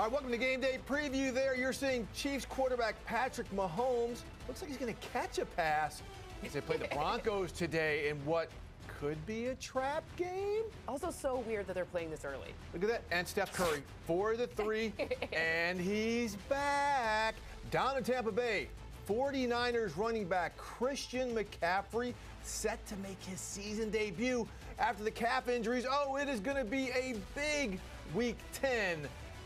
right, welcome to Game Day Preview there. You're seeing Chiefs quarterback Patrick Mahomes. Looks like he's going to catch a pass as they play the Broncos today in what could be a trap game. Also so weird that they're playing this early. Look at that. And Steph Curry for the three. And he's back. Down in Tampa Bay, 49ers running back Christian McCaffrey set to make his season debut after the calf injuries. Oh, it is going to be a big Week 10.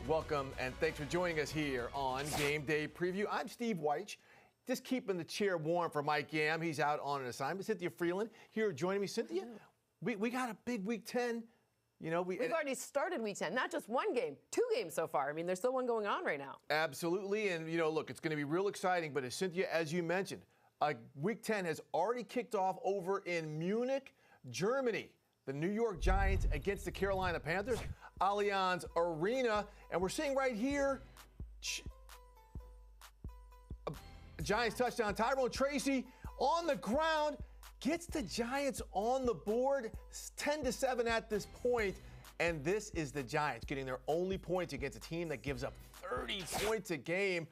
Welcome and thanks for joining us here on Game Day Preview. I'm Steve Weich, just keeping the chair warm for Mike Yam. He's out on an assignment. Cynthia Freeland here joining me. Cynthia, we got a big Week 10. You know, we've already started Week 10, not just one game, 2 games so far. I mean, there's still one going on right now. Absolutely, and you know, look, it's going to be real exciting. But as Cynthia, as you mentioned, Week 10 has already kicked off over in Munich, Germany. The New York Giants against the Carolina Panthers, Allianz Arena. And we're seeing right here, Giants touchdown. Tyrone Tracy on the ground gets the Giants on the board, 10-7 at this point. And this is the Giants getting their only points against a team that gives up 30 points a game.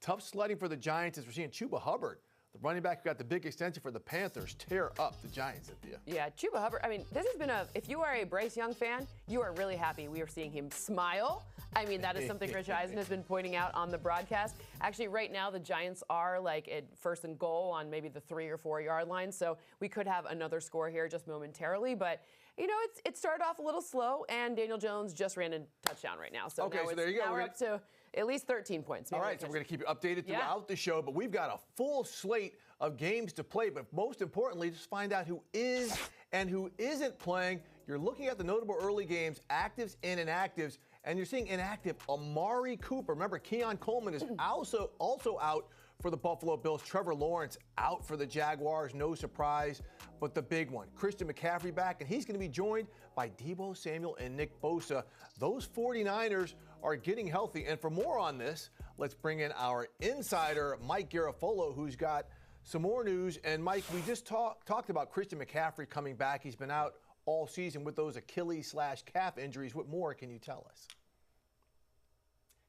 Tough sledding for the Giants as we're seeing Chuba Hubbard, the running back who got the big extension for the Panthers, tear up the Giants, Cynthia. Yeah, Chuba Hubbard, I mean, this has been if you are a Bryce Young fan, you are really happy. We are seeing him smile. I mean, that is something Rich Eisen has been pointing out on the broadcast. Actually, right now, the Giants are like at first and goal on maybe the 3 or 4 yard line. So we could have another score here just momentarily. But, you know, it started off a little slow, and Daniel Jones just ran a touchdown right now. So okay, now, so there you go. Now we're up to at least 13 points. All right, so we're going to keep you updated throughout the show. But we've got a full slate of games to play. But most importantly, just find out who is and who isn't playing. You're looking at the notable early games, actives and inactives. And you're seeing inactive Amari Cooper. Remember, Keon Coleman is also out for the Buffalo Bills. Trevor Lawrence out for the Jaguars. No surprise. But the big one, Christian McCaffrey back, and he's going to be joined by Deebo Samuel and Nick Bosa. Those 49ers are getting healthy. And for more on this, let's bring in our insider, Mike Garafolo, who's got some more news. And, Mike, we just talked about Christian McCaffrey coming back. He's been out all season with those Achilles/calf injuries. What more can you tell us?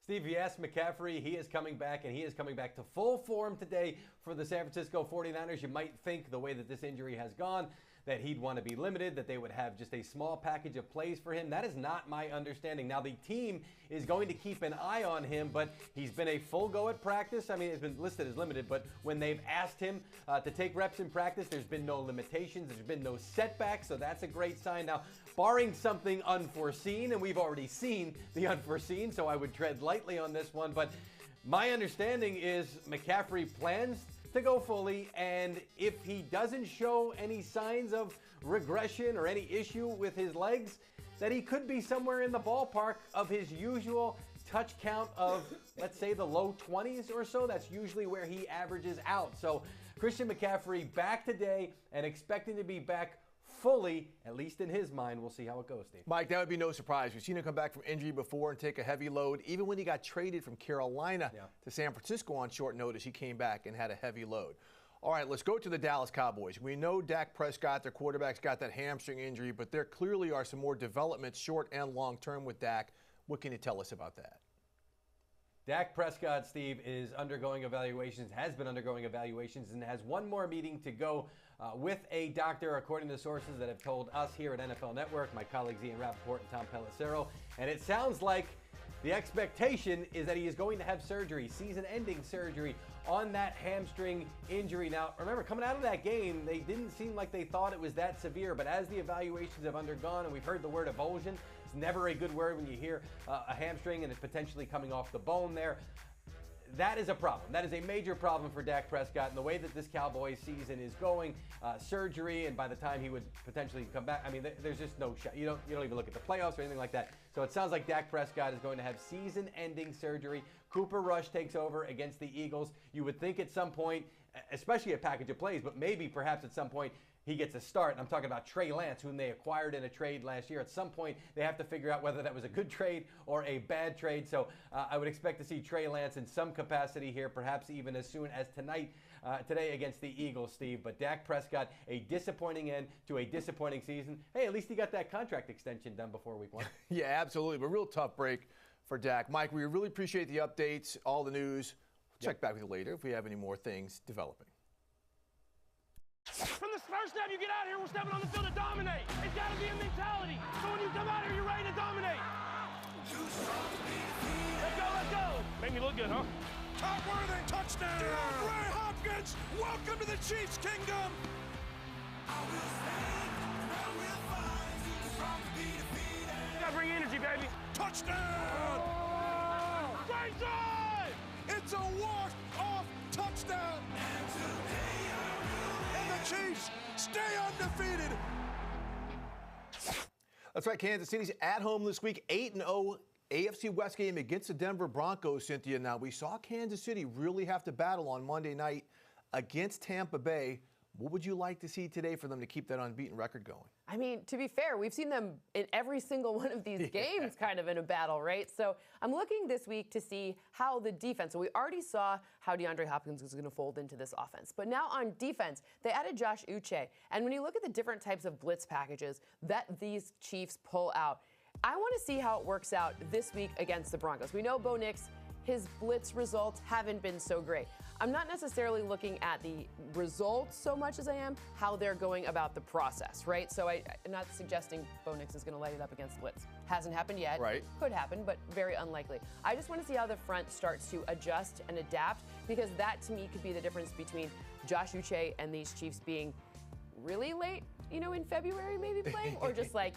Steve, yes, McCaffrey, he is coming back, and he is coming back to full form today for the San Francisco 49ers. You might think, the way that this injury has gone, that he'd want to be limited, that they would have just a small package of plays for him. That is not my understanding. Now, the team is going to keep an eye on him, but he's been a full go at practice. I mean, it's been listed as limited, but when they've asked him to take reps in practice, there's been no limitations. There's been no setbacks, so that's a great sign. Now, barring something unforeseen, and we've already seen the unforeseen, so I would tread lightly on this one, but my understanding is McCaffrey plans to go fully, and if he doesn't show any signs of regression or any issue with his legs, that he could be somewhere in the ballpark of his usual touch count of, let's say, the low 20s or so. That's usually where he averages out. So Christian McCaffrey back today and expecting to be back fully, at least in his mind. We'll see how it goes, Steve. Mike, that would be no surprise. We've seen him come back from injury before and take a heavy load. Even when he got traded from Carolina to San Francisco on short notice, he came back and had a heavy load. All right, let's go to the Dallas Cowboys. We know Dak Prescott, their quarterback's got that hamstring injury, but there clearly are some more developments short and long term with Dak. What can you tell us about that? Dak Prescott, Steve, is undergoing evaluations, has been undergoing evaluations, and has one more meeting to go with a doctor, according to sources that have told us here at NFL Network, my colleagues Ian Rappaport and Tom Pelissero. And it sounds like the expectation is that he is going to have surgery, season-ending surgery, on that hamstring injury. Now, remember, coming out of that game, they didn't seem like they thought it was that severe, but as the evaluations have undergone, and we've heard the word avulsion, it's never a good word when you hear a hamstring and it's potentially coming off the bone there. That is a problem. That is a major problem for Dak Prescott. And the way that this Cowboys season is going, surgery, and by the time he would potentially come back, I mean, there's just no shot. You don't even look at the playoffs or anything like that. So it sounds like Dak Prescott is going to have season-ending surgery. Cooper Rush takes over against the Eagles. You would think at some point, especially a package of plays, but maybe perhaps at some point, he gets a start. And I'm talking about Trey Lance, whom they acquired in a trade last year. At some point, they have to figure out whether that was a good trade or a bad trade. So I would expect to see Trey Lance in some capacity here, perhaps even as soon as today against the Eagles, Steve. But Dak Prescott, a disappointing end to a disappointing season. Hey, at least he got that contract extension done before week 1. Yeah, absolutely. But real tough break for Dak. Mike, we really appreciate the updates, all the news. We'll check back with you later if we have any more things developing. From the first step you get out here, we're stepping on the field to dominate. It's got to be a mentality. So when you come out here, you're ready to dominate. Let's go, let's go. Made me look good, huh? Todd Worthing, touchdown! DeAndre Hopkins, welcome to the Chiefs Kingdom! Gotta bring energy, baby. Touchdown! Jason! It's a walk-off touchdown! And the Chiefs stay undefeated! That's right, Kansas City's at home this week, 8-0 AFC West game against the Denver Broncos, Cynthia. Now, we saw Kansas City really have to battle on Monday night against Tampa Bay. What would you like to see today for them to keep that unbeaten record going? I mean, to be fair, we've seen them in every single one of these games kind of in a battle, right? So I'm looking this week to see how the defense, so we already saw how DeAndre Hopkins was going to fold into this offense. But now on defense, they added Josh Uche. And when you look at the different types of blitz packages that these Chiefs pull out, I want to see how it works out this week against the Broncos. We know Bo Nix, his blitz results haven't been so great. I'm not necessarily looking at the results so much as I am how they're going about the process, right? So I'm not suggesting Bo Nix is going to light it up against blitz. Hasn't happened yet. Right. Could happen, but very unlikely. I just want to see how the front starts to adjust and adapt, because that to me could be the difference between Josh Uche and these Chiefs being really late, in February maybe playing, or just like,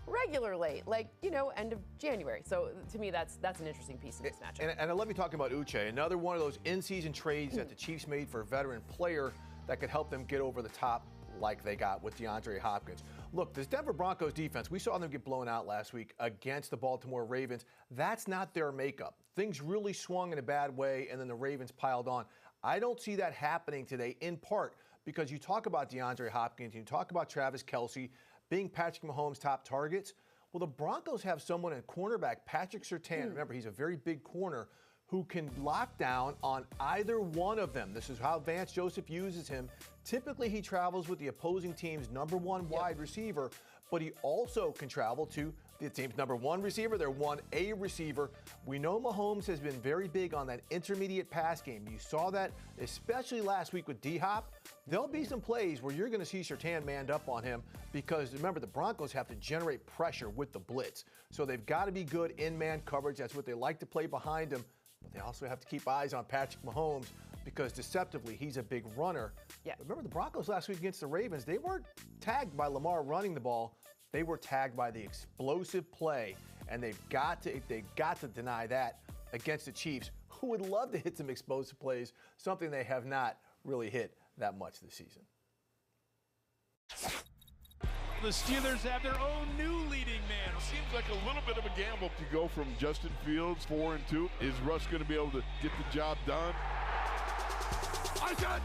regular late, like, end of January. So to me, that's an interesting piece in this matchup. And I love you talking about Uche, another one of those in-season trades that the Chiefs made for a veteran player that could help them get over the top like they got with DeAndre Hopkins. Look, this Denver Broncos defense, we saw them get blown out last week against the Baltimore Ravens. That's not their makeup. Things really swung in a bad way, and then the Ravens piled on. I don't see that happening today, in part because you talk about DeAndre Hopkins, you talk about Travis Kelce, being Patrick Mahomes' top targets. Well, the Broncos have someone in cornerback, Patrick Surtain. Remember, he's a very big corner who can lock down on either one of them. This is how Vance Joseph uses him. Typically, he travels with the opposing team's #1 wide receiver, but he also can travel to the team's #1 receiver, their 1A receiver. We know Mahomes has been very big on that intermediate pass game. You saw that especially last week with D-Hop. There'll be some plays where you're going to see Surtain manned up on him because, remember, the Broncos have to generate pressure with the blitz. So they've got to be good in man coverage. That's what they like to play behind him. But they also have to keep eyes on Patrick Mahomes because deceptively he's a big runner. Yeah. Remember the Broncos last week against the Ravens, they weren't tagged by Lamar running the ball. They were tagged by the explosive play, and they've got to deny that against the Chiefs, who would love to hit some explosive plays, something they have not really hit that much this season. The Steelers have their own new leading man. Seems like a little bit of a gamble to go from Justin Fields 4-2. Is Russ going to be able to get the job done? I got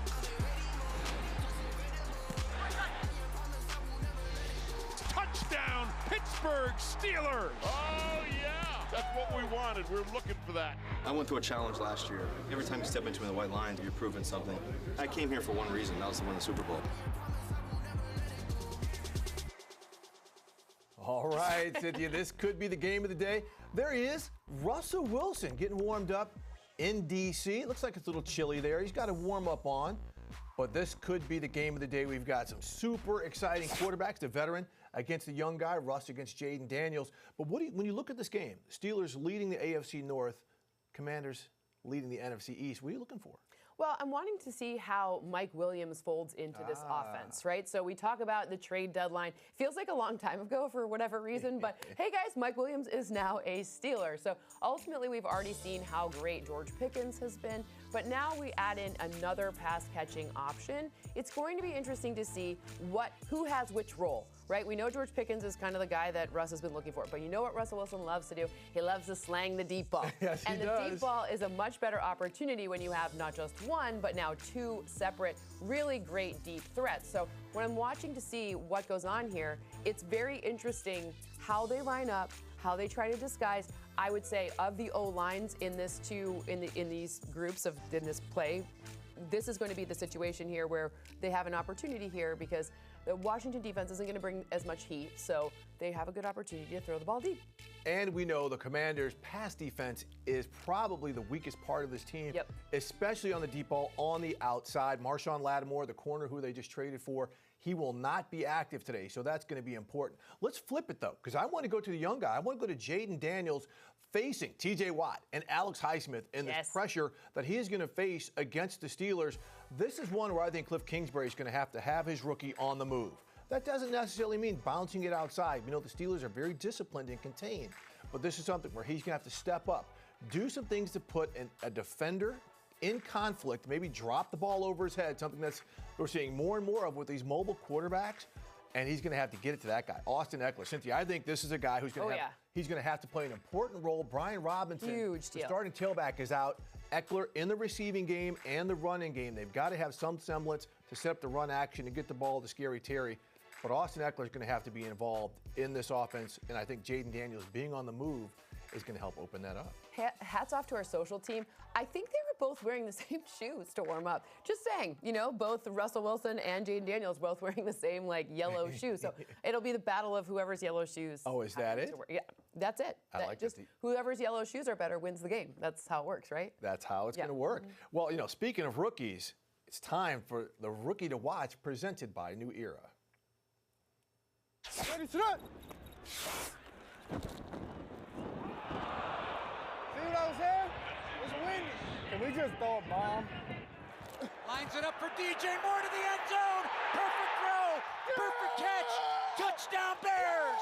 touchdown, Pittsburgh Steelers. Oh, yeah. That's what we wanted. We're looking for that. I went through a challenge last year. Every time you step into the white lines, you're proving something. I came here for one reason. That was to win the Super Bowl. All right, Cynthia, this could be the game of the day. There he is, Russell Wilson, getting warmed up in D.C. It looks like it's a little chilly there. He's got a warm-up on, but this could be the game of the day. We've got some super exciting quarterbacks, the veteran against the young guy, Russ against Jaden Daniels. But when you look at this game, Steelers leading the AFC North, Commanders leading the NFC East, what are you looking for? Well, I'm wanting to see how Mike Williams folds into this offense, right? So we talk about the trade deadline. Feels like a long time ago for whatever reason, but hey guys, Mike Williams is now a Steeler. So ultimately we've already seen how great George Pickens has been, but now we add in another pass-catching option. It's going to be interesting to see who has which role, right? We know George Pickens is kind of the guy that Russ has been looking for, but you know what Russell Wilson loves to do? He loves to slang the deep ball. Yes, he does. And the deep ball is a much better opportunity when you have not just one, but now two separate, really great deep threats. So when I'm watching to see what goes on here, it's very interesting how they line up, how they try to disguise. I would say of the O-lines in these groups in this play, this is going to be the situation here where they have an opportunity here because the Washington defense isn't going to bring as much heat, so they have a good opportunity to throw the ball deep. And we know the Commanders' pass defense is probably the weakest part of this team, especially on the deep ball on the outside. Marshawn Lattimore, the corner who they just traded for, he will not be active today, so that's going to be important. Let's flip it, though, because I want to go to the young guy. I want to go to Jaden Daniels facing T.J. Watt and Alex Highsmith in this pressure that he is going to face against the Steelers. This is one where I think Cliff Kingsbury is going to have his rookie on the move. That doesn't necessarily mean bouncing it outside. You know, the Steelers are very disciplined and contained, but this is something where he's going to have to step up, do some things to put a defender in conflict, maybe drop the ball over his head, something that's we're seeing more and more of with these mobile quarterbacks, and he's going to have to get it to that guy, Austin Eckler. Cynthia, I think this is a guy who's going to he's going to have to play an important role. Brian Robinson, huge deal. The starting tailback, is out. Eckler in the receiving game and the running game. They've got to have some semblance to set up the run action and get the ball to Scary Terry. But Austin Eckler is going to have to be involved in this offense, and I think Jaden Daniels being on the move is going to help open that up. Hats off to our social team. I think they were both wearing the same shoes to warm up. Just saying, you know, both Russell Wilson and Jaden Daniels both wearing the same, like, yellow shoes. So it'll be the battle of whoever's yellow shoes. Oh, is that it? Yeah, that's it. I like just whoever's yellow shoes are better wins the game. That's how it works, right? That's how it's going to work. Well, you know, speaking of rookies, it's time for the Rookie to Watch presented by New Era. Ready, set. See what I was saying? It's windy. Can we just throw a bomb? Lines it up for DJ Moore to the end zone. Perfect throw. Perfect catch. Touchdown Bears.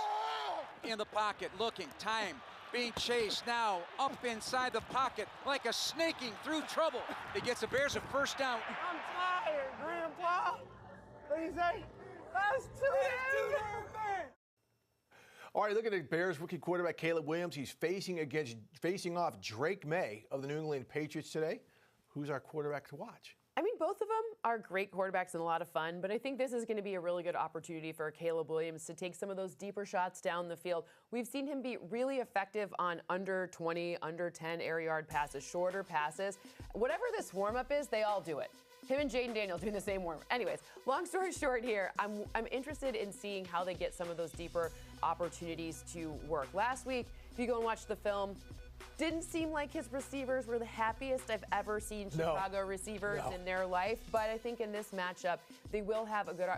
In the pocket, looking, time, being chased now up inside the pocket like a snaking through trouble. He gets the Bears a first down. I'm tired, Grandpa. What do you say? That's too damn. All right, look at the Bears rookie quarterback Caleb Williams. He's facing off Drake May of the New England Patriots today. Who's our quarterback to watch? I mean, both of them are great quarterbacks and a lot of fun, but I think this is going to be a really good opportunity for Caleb Williams to take some of those deeper shots down the field. We've seen him be really effective on under 20, under 10 air yard passes, shorter passes. Whatever this warm-up is, they all do it. Him and Jaden Daniels doing the same warm. Anyways, long story short here, I'm interested in seeing how they get some of those deeper opportunities to work. Last week, if you go and watch the film, didn't seem like his receivers were the happiest I've ever seen Chicago receivers in their life. But I think in this matchup, they will have a good.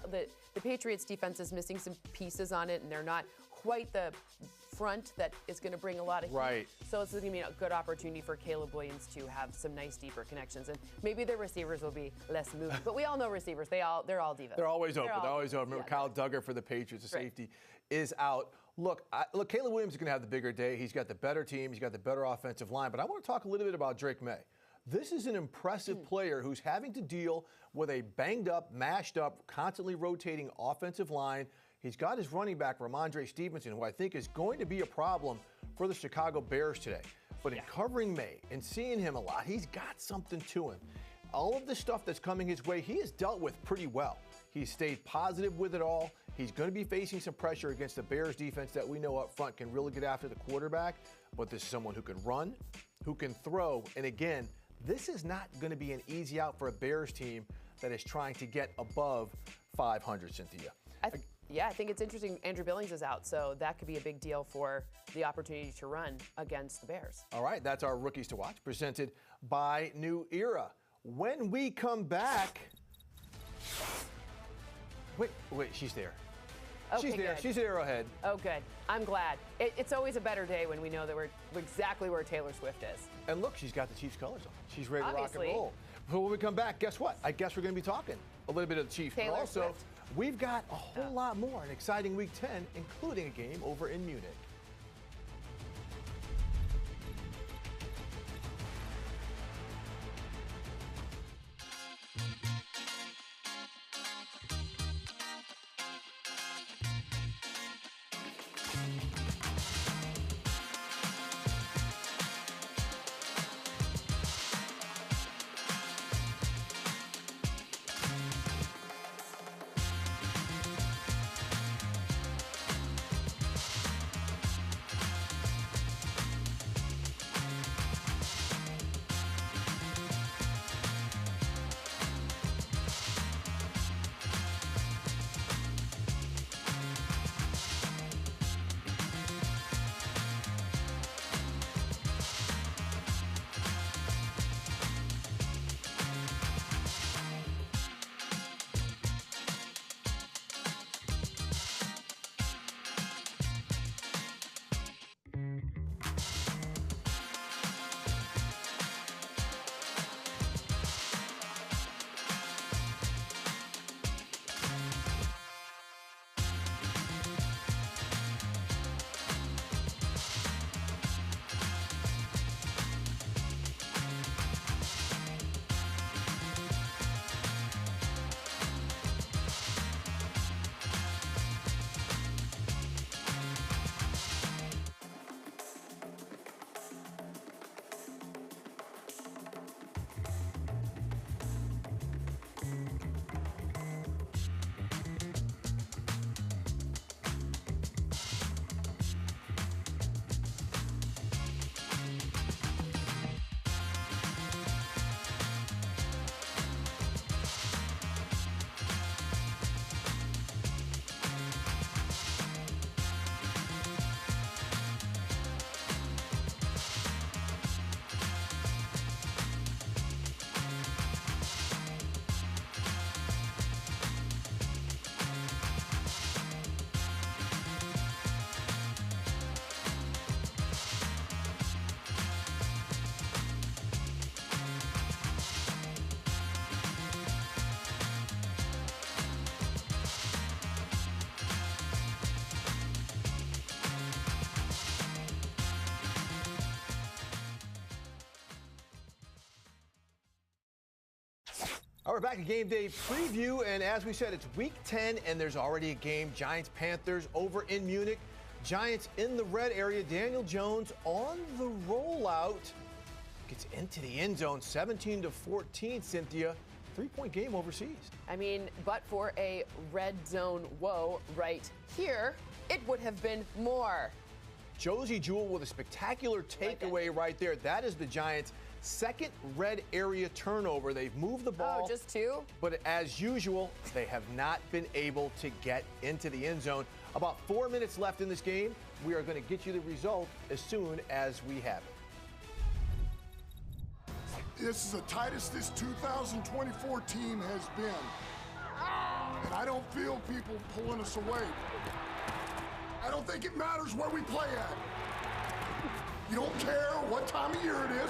The Patriots defense is missing some pieces on it, and they're not quite the front that is going to bring a lot of heat. So it's going to be a good opportunity for Caleb Williams to have some nice deeper connections, and maybe their receivers will be less moving. But we all know receivers; they're all divas. They're always open. They're always open. Remember, Kyle Duggar for the Patriots, the safety, is out. Look, Caleb Williams is going to have the bigger day. He's got the better team. He's got the better offensive line. But I want to talk a little bit about Drake May. This is an impressive player who's having to deal with a banged up, mashed up, constantly rotating offensive line. He's got his running back, Ramondre Stevenson, who I think is going to be a problem for the Chicago Bears today. But in covering May and seeing him a lot, he's got something to him. All of the stuff that's coming his way, he has dealt with pretty well. He's stayed positive with it all. He's going to be facing some pressure against the Bears defense that we know up front can really get after the quarterback. But this is someone who can run, who can throw. And again, this is not going to be an easy out for a Bears team that is trying to get above 500, Cynthia. I think it's interesting. Andrew Billings is out, so that could be a big deal for the opportunity to run against the Bears. All right, that's our Rookies to Watch, presented by New Era. When we come back, wait, she's there. Okay, she's there. good. She's at Arrowhead. Oh, good. I'm glad. It's always a better day when we know that we're exactly where Taylor Swift is. And look, she's got the Chiefs colors on. She's ready to Obviously. rock and roll. So when we come back, guess what? I guess we're going to be talking a little bit of the Chiefs. Taylor but also, Swift. We've got a whole lot more. An exciting Week 10, including a game over in Munich. All right, back to game day preview, and as we said, it's week 10, and there's already a game. Giants-Panthers over in Munich. Giants in the red area. Daniel Jones on the rollout. Gets into the end zone, 17-14, Cynthia. 3-point game overseas. I mean, but for a red zone woe right here, it would have been more. Josie Jewell with a spectacular takeaway right there. That is the Giants' second red area turnover. They've moved the ball. Oh, just two? But as usual, they have not been able to get into the end zone. About 4 minutes left in this game. We are going to get you the result as soon as we have it. This is the tightest this 2024 team has been. And I don't feel people pulling us away. I don't think it matters where we play at. You don't care what time of year it is,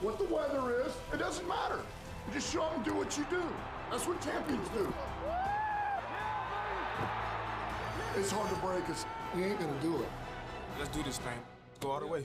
what the weather is. It doesn't matter. You just show up and do what you do. That's what champions do. It's hard to break us. We ain't gonna do it. Let's do this thing. Let's go all the way.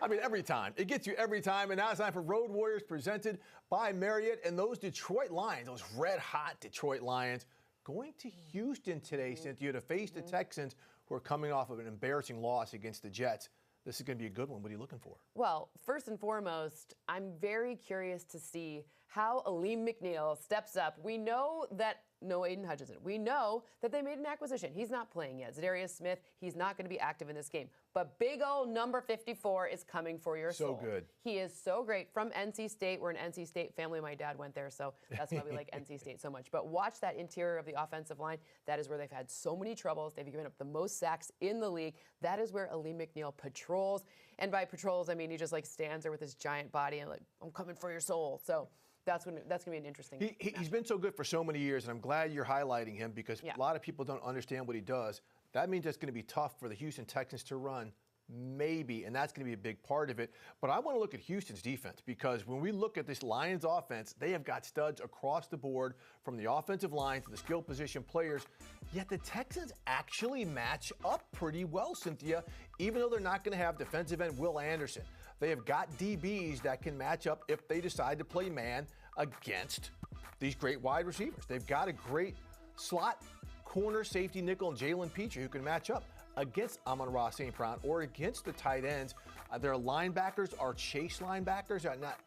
I mean, every time. It gets you every time. And now it's time for Road Warriors presented by Marriott. And those Detroit Lions, those red-hot Detroit Lions, going to Houston today, Cynthia, to face the Texans, who are coming off of an embarrassing loss against the Jets. This is going to be a good one. What are you looking for? Well, first and foremost, I'm very curious to see how Aleem McNeil steps up. We know that no Aiden Hutchinson. We know that they made an acquisition. He's not playing yet. Zadarius Smith, he's not going to be active in this game. But big old number 54 is coming for your soul. So good. He is so great. From NC State. We're an NC State family. My dad went there, so that's why we like NC State so much. But watch that interior of the offensive line. That is where they've had so many troubles. They've given up the most sacks in the league. That is where Aleem McNeil patrols. And by patrols, I mean he just like stands there with his giant body and like, I'm coming for your soul. So that's going to be an interesting. He's been so good for so many years, and I'm glad you're highlighting him because a lot of people don't understand what he does. That means it's going to be tough for the Houston Texans to run, maybe, and that's going to be a big part of it. But I want to look at Houston's defense because when we look at this Lions offense, they have got studs across the board from the offensive line to the skill position players. Yet the Texans actually match up pretty well, Cynthia, even though they're not going to have defensive end Will Anderson. They have got DBs that can match up if they decide to play man against these great wide receivers. They've got a great slot corner, safety, nickel, and Jalen Petrie who can match up against Amon-Ra St. Brown or against the tight ends. Their linebackers are chase linebackers,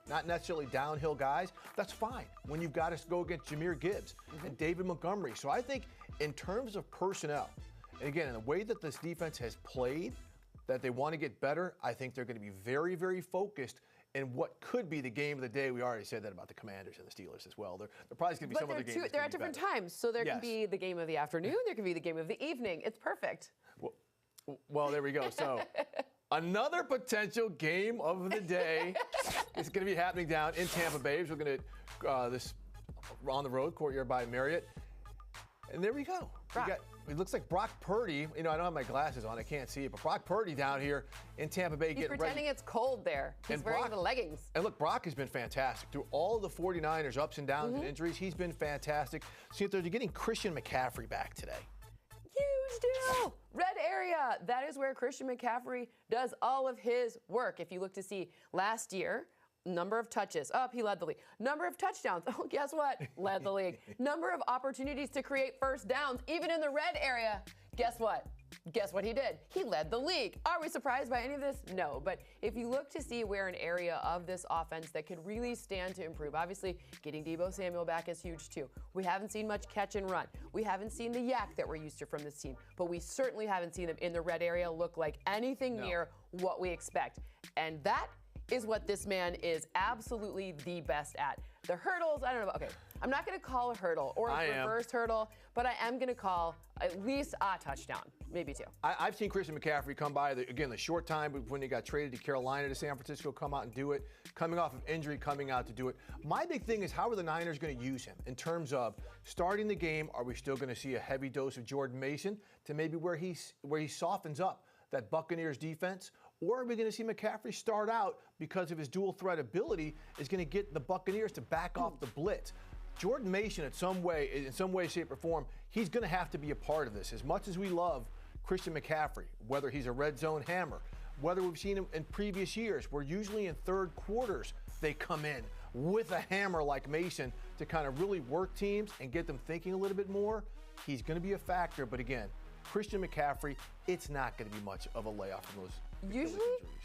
not necessarily downhill guys. That's fine when you've got to go against Jahmyr Gibbs and David Montgomery. So I think in terms of personnel, and again, in the way that this defense has played, that they want to get better, I think they're going to be very, very focused in what could be the game of the day. We already said that about the Commanders and the Steelers as well. They're probably going to be some other games. They're at different times, so there can be the game of the afternoon, there can be the game of the evening. It's perfect. Well, there we go. So another potential game of the day is going to be happening down in Tampa Bay. We're going to this on the road, courtyard by Marriott. And there we go. It looks like Brock Purdy. You know, I don't have my glasses on. I can't see it. But Brock Purdy down here in Tampa Bay getting ready. He's pretending it's cold there. He's wearing the leggings. And look, Brock has been fantastic. Through all of the 49ers ups and downs and injuries, he's been fantastic. See, they're getting Christian McCaffrey back today. Huge deal. Red area. That is where Christian McCaffrey does all of his work. If you look to see last year, number of touches. He led the league. Number of touchdowns. Oh, guess what? Led the league. Number of opportunities to create first downs, even in the red area. Guess what? Guess what he did? He led the league. Are we surprised by any of this? No. But if you look to see where an area of this offense that could really stand to improve, obviously getting Deebo Samuel back is huge too. We haven't seen much catch and run. We haven't seen the yak that we're used to from this team. But we certainly haven't seen them in the red area look like anything near what we expect. And that is what this man is absolutely the best at. The hurdles, I don't know. Okay, I'm not going to call a hurdle or a reverse hurdle, but I am going to call at least a touchdown, maybe two. I've seen Christian McCaffrey come by, the short time when he got traded to Carolina to San Francisco, come out and do it, coming off of injury, coming out to do it. My big thing is how are the Niners going to use him in terms of starting the game? Are we still going to see a heavy dose of Jordan Mason to maybe where he softens up that Buccaneers defense? Or are we going to see McCaffrey start out because of his dual threat ability is going to get the Buccaneers to back off the blitz? Jordan Mason, in some way, shape, or form, he's going to have to be a part of this. As much as we love Christian McCaffrey, whether he's a red zone hammer, whether we've seen him in previous years, where usually in third quarters they come in with a hammer like Mason to kind of really work teams and get them thinking a little bit more. He's going to be a factor, but again, Christian McCaffrey, it's not going to be much of a layoff from those.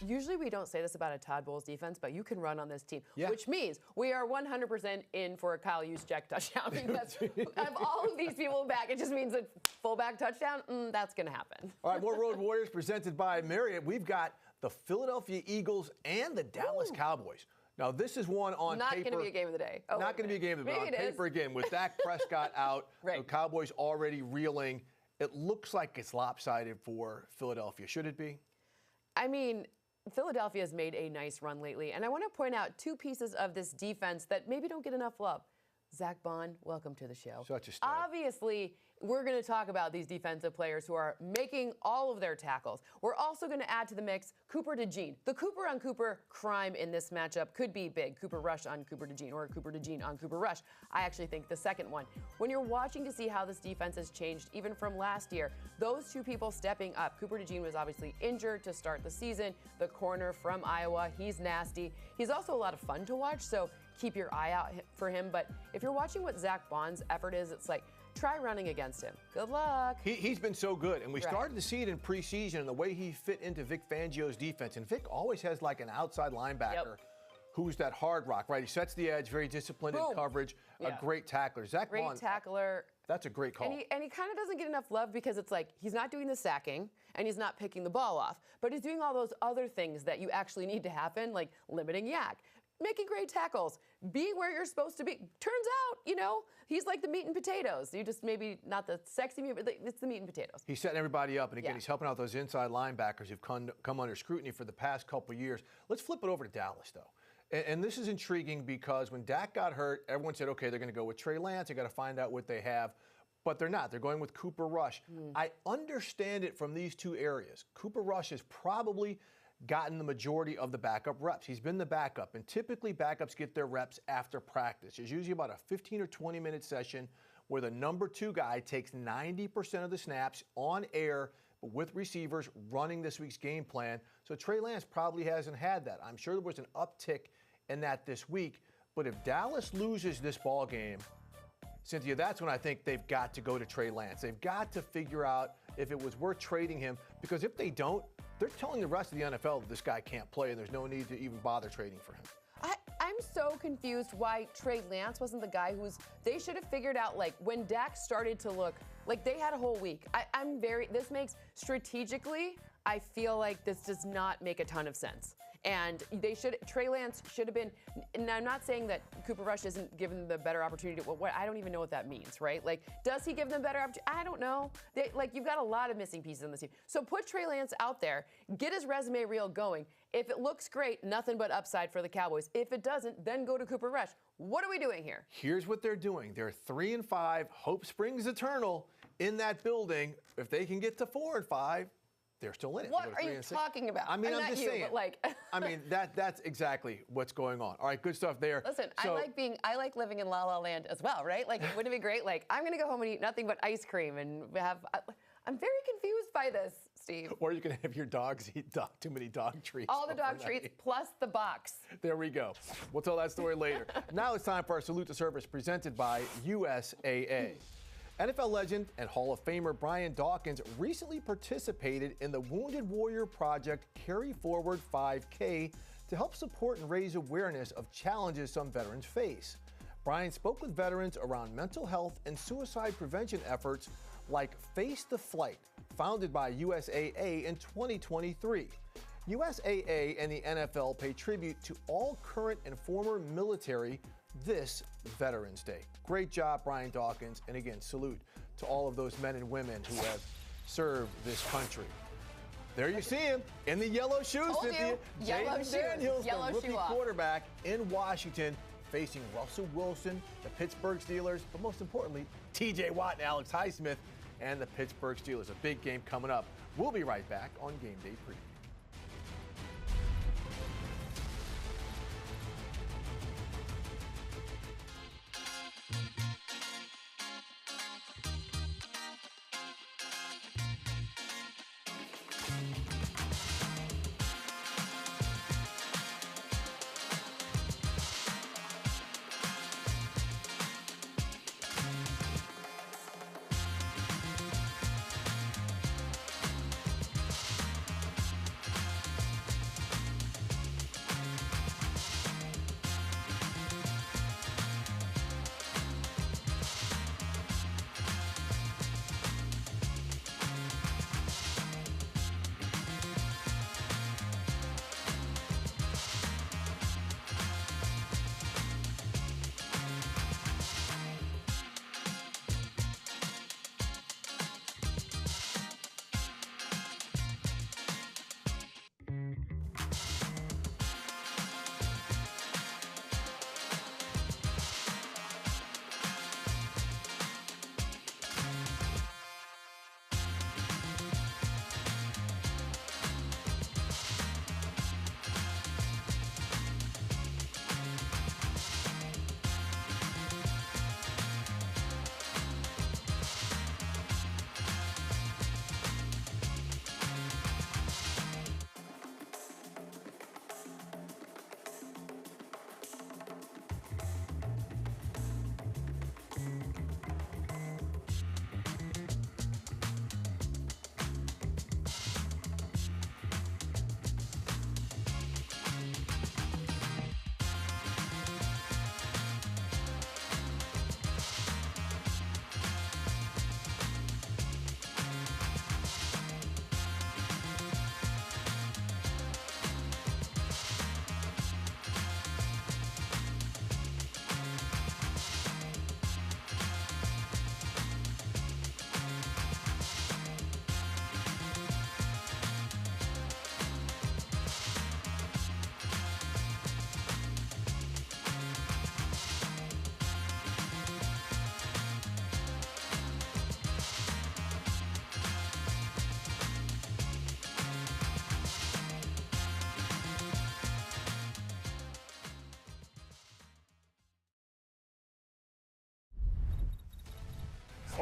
Usually we don't say this about a Todd Bowles defense, but you can run on this team, yeah. which means we are 100% in for a Kyle Juszczyk touchdown because of all of these people back, it just means a fullback touchdown. That's going to happen. All right, more Road Warriors presented by Marriott. We've got the Philadelphia Eagles and the Dallas Cowboys. Now, this is one on not paper. Not going to be a game of the day. Oh, not going to be a game of the day. On paper, again, with Dak Prescott out, right. The Cowboys already reeling. It looks like it's lopsided for Philadelphia. Should it be? I mean, Philadelphia has made a nice run lately, and I want to point out two pieces of this defense that maybe don't get enough love. Zach Bond, welcome to the show. Such a stud. Obviously, we're going to talk about these defensive players who are making all of their tackles. We're also going to add to the mix Cooper DeJean. The Cooper on Cooper crime in this matchup could be big. Cooper Rush on Cooper DeJean or Cooper DeJean on Cooper Rush. I actually think the second one. When you're watching to see how this defense has changed even from last year, those two people stepping up. Cooper DeJean was obviously injured to start the season. The corner from Iowa, he's nasty. He's also a lot of fun to watch, so keep your eye out for him. But if you're watching what Zach Bond's effort is, it's like, try running against him. Good luck. He's been so good, and we started to see it in preseason and the way he fit into Vic Fangio's defense. And Vic always has like an outside linebacker who's that hard rock, right? He sets the edge, very disciplined in coverage, a great tackler. Zach Bond, great tackler. That's a great call. And he kind of doesn't get enough love because it's like he's not doing the sacking and he's not picking the ball off, but he's doing all those other things that you actually need to happen, like limiting yak, making great tackles, being where you're supposed to be. Turns out, he's like the meat and potatoes. You just maybe not the sexy meat, but it's the meat and potatoes. He's setting everybody up, and again, he's helping out those inside linebackers who've come under scrutiny for the past couple of years. Let's flip it over to Dallas, though. And this is intriguing because when Dak got hurt, everyone said, okay, they're going to go with Trey Lance. They got to find out what they have. But they're not. They're going with Cooper Rush. I understand it from these two areas. Cooper Rush has probably gotten the majority of the backup reps. He's been the backup, and typically backups get their reps after practice. It's usually about a 15 or 20-minute session where the number 2 guy takes 90% of the snaps on air, but with receivers running this week's game plan. So Trey Lance probably hasn't had that. I'm sure there was an uptick in that this week, but if Dallas loses this ball game, Cynthia, that's when I think they've got to go to Trey Lance. They've got to figure out if it was worth trading him, because if they don't, they're telling the rest of the NFL that this guy can't play and there's no need to even bother trading for him. I'm so confused why Trey Lance wasn't the guy they should have figured out, like, when Dak started to look like they had a whole week. This makes strategically, I feel like this does not make a ton of sense. And Trey Lance should have been, and I'm not saying that Cooper Rush isn't given the better opportunity. I don't even know what that means, right? Like, does he give them better opportunity? I don't know. You've got a lot of missing pieces in this team. So put Trey Lance out there, get his resume reel going. If it looks great, nothing but upside for the Cowboys. If it doesn't, then go to Cooper Rush. What are we doing here? Here's what they're doing. They're 3-5. Hope springs eternal in that building. If they can get to 4-5, they're still in it. What are you talking about? I mean, I'm just saying. But like, I mean, that's exactly what's going on. All right, good stuff there. Listen, I like living in La La Land as well, right? Like, wouldn't it be great? Like, I'm gonna go home and eat nothing but ice cream and have. I'm very confused by this, Steve. Or you can have your dogs eat too many dog treats. All the dog treats plus the box. There we go. We'll tell that story later. Now it's time for our Salute to Service presented by USAA. NFL legend and Hall of Famer Brian Dawkins recently participated in the Wounded Warrior Project Carry Forward 5K to help support and raise awareness of challenges some veterans face. Brian spoke with veterans around mental health and suicide prevention efforts like Face the Flight, founded by USAA in 2023. USAA and the NFL pay tribute to all current and former military this Veterans Day. Great job, Brian Dawkins, and again, salute to all of those men and women who have served this country. There you see him in the yellow shoes, Cynthia. Jaden Daniels, the rookie quarterback in Washington, facing Russell Wilson, the Pittsburgh Steelers, but most importantly, TJ Watt and Alex Highsmith and the Pittsburgh Steelers. A big game coming up. We'll be right back on Game Day Preview.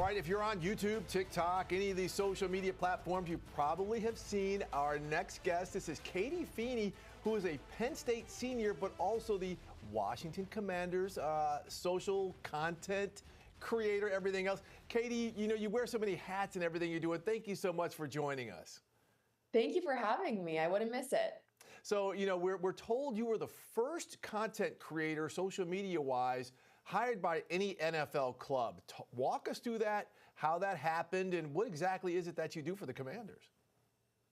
right, if you're on YouTube, TikTok, any of these social media platforms, you probably have seen our next guest. This is Katie Feeney, who is a Penn State senior, but also the Washington Commanders social content creator, everything else. Katie, you know, you wear so many hats and everything you do, and thank you so much for joining us. Thank you for having me. I wouldn't miss it. So, you know, we're told you were the first content creator, social media-wise, hired by any NFL club. Walk us through that, how that happened, and what exactly is it that you do for the Commanders?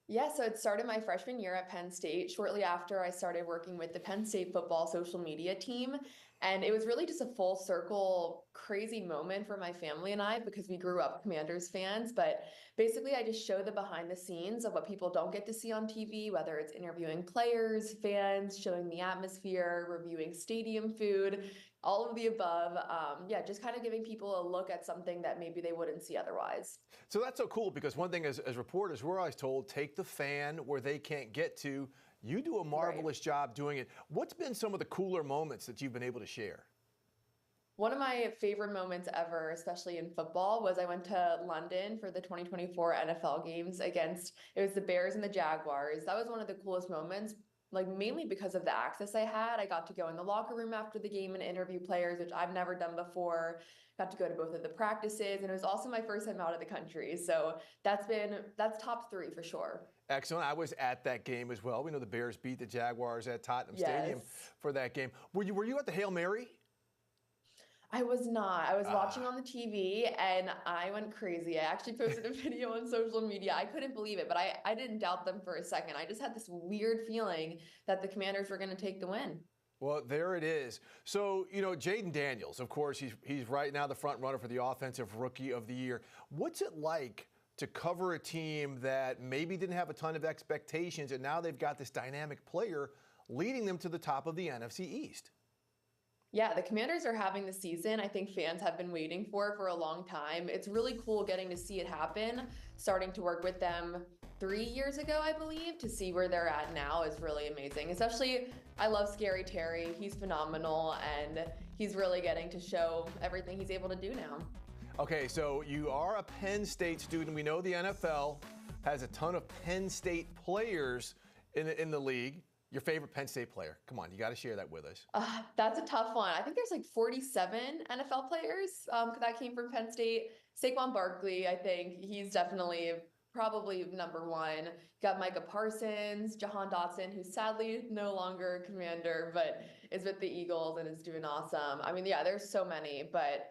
Yeah, so it started my freshman year at Penn State. Shortly after, I started working with the Penn State football social media team. And it was really just a full circle, crazy moment for my family and I, because we grew up Commanders fans. But basically, I just show the behind the scenes of what people don't get to see on TV, whether it's interviewing players, fans, showing the atmosphere, reviewing stadium food, all of the above. Yeah, just kind of giving people a look at something that maybe they wouldn't see otherwise. So that's so cool, because one thing as reporters, we're always told, take the fan where they can't get to. You do a marvelous job doing it. What's been some of the cooler moments that you've been able to share? One of my favorite moments ever, especially in football, was I went to London for the 2024 NFL games it was the Bears and the Jaguars. That was one of the coolest moments, like mainly because of the access I had. I got to go in the locker room after the game and interview players, which I've never done before. Got to go to both of the practices, and it was also my first time out of the country. So that's top three for sure. Excellent. I was at that game as well. We know the Bears beat the Jaguars at Tottenham Stadium for that game. Were you at the Hail Mary? I was not. I was watching on the TV, and I went crazy. I actually posted a video on social media. I couldn't believe it, but I didn't doubt them for a second. I just had this weird feeling that the Commanders were going to take the win. Well, there it is. So, you know, Jaden Daniels, of course, he's right now the front runner for the Offensive Rookie of the Year. What's it like to cover a team that maybe didn't have a ton of expectations, and now they've got this dynamic player leading them to the top of the NFC East? Yeah, the Commanders are having the season I think fans have been waiting for a long time. It's really cool getting to see it happen. Starting to work with them 3 years ago, I believe, to see where they're at now is really amazing. Especially, I love Scary Terry. He's phenomenal, and he's really getting to show everything he's able to do now. Okay, so you are a Penn State student. We know the NFL has a ton of Penn State players in the league. Your favorite Penn State player? Come on, you got to share that with us. That's a tough one. I think there's like 47 NFL players that came from Penn State. Saquon Barkley, I think he's definitely probably number one. Got Micah Parsons, Jahan Dotson, who's sadly no longer a Commander, but is with the Eagles and is doing awesome. I mean, yeah, there's so many, but